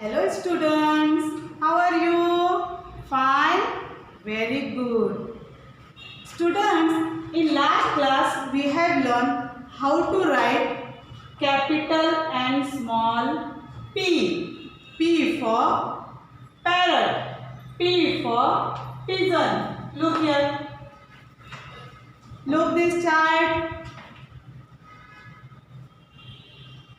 Hello students, how are you? Fine? Very good. Students, in last class we have learned how to write capital and small p. P for parrot, P for pigeon. Look here. Look this chart.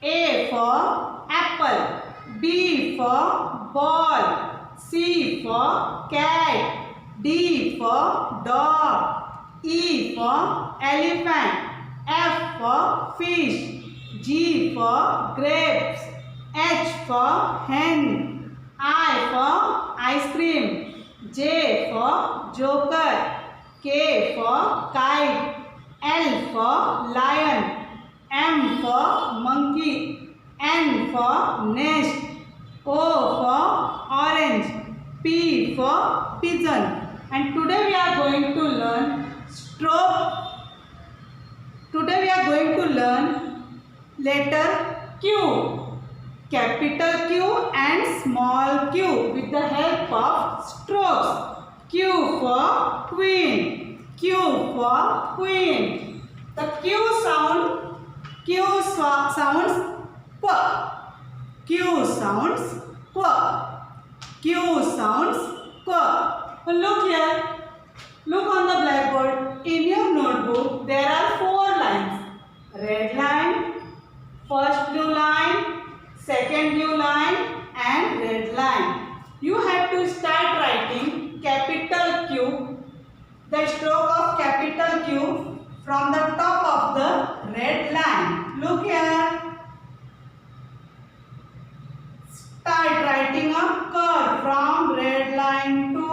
A for apple, B for ball, C for cat, D for dog, E for elephant, F for fish, G for grapes, H for hen, I for ice cream, J for joker, K for kite, L for lion, M for monkey, N for nest, O for orange, P for pigeon. And today we are going to learn stroke. Today we are going to learn letter Q, capital Q and small q with the help of strokes. Q for queen, Q for queen. The Q sounds Q Q sounds Q. Q sounds Q. Look here. Look on the blackboard. In your notebook, there are 4 lines. Red line, first blue line, second blue line, and red line. You have to start writing capital Q, the stroke of capital Q from the top of the red line. Look here. Start writing a curve from red line to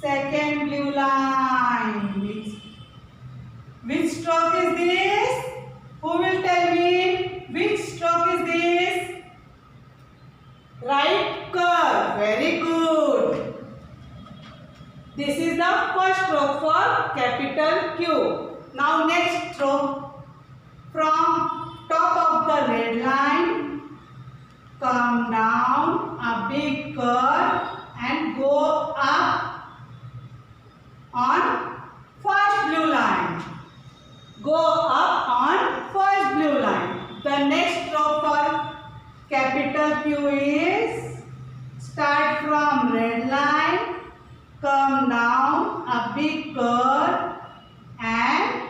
second blue line. Which stroke is this? Who will tell me? Which stroke is this? Right curve. Very good. This is the first stroke for capital Q. Now next stroke. From top of the red line, come down a big curve and go up on first blue line. Go up on first blue line. The next stroke for capital Q is start from red line, come down a big curve and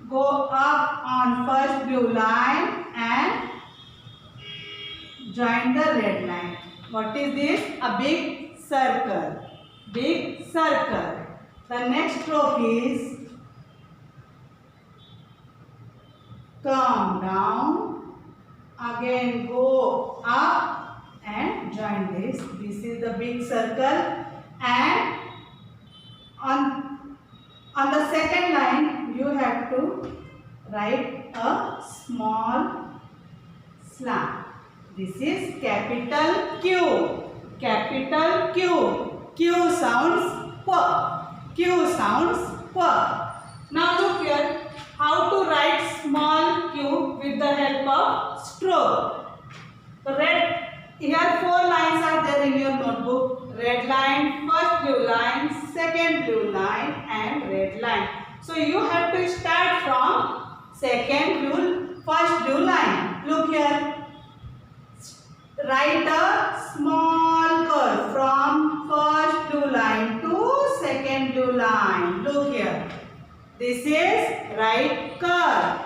go up on first blue line and join the red line. What is this? A big circle. Big circle. The next stroke is come down, again go up and join this. This is the big circle, and on the second line you have to write a small slant. This is capital Q. Capital Q. Q sounds Q. Q sounds Q. Now look here. How to write small q with the help of stroke. Here 4 lines are there in your notebook. Red line, first blue line, second blue line and red line. So you have to start from first blue line. Look here. Write a small curve from first blue line to second blue line. Look here. This is right curve.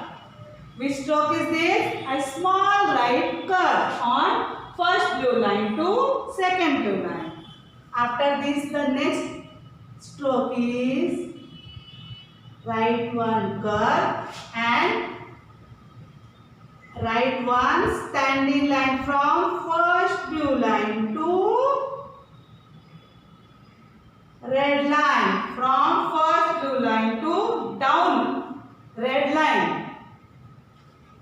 Which stroke is this? A small right curve on first blue line to second blue line. After this, the next stroke is write one curve and write one standing line from first blue line to red line, from first blue line to down red line.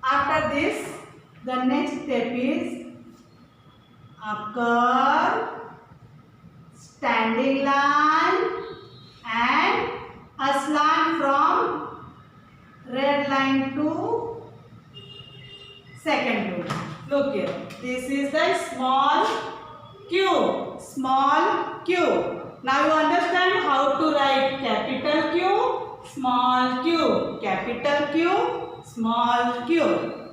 After this, the next step is a curve, standing line and a slant from red line to second blue line. Look here. This is the small q. Small q. Now you understand how to write capital Q, small q. Capital Q, small q.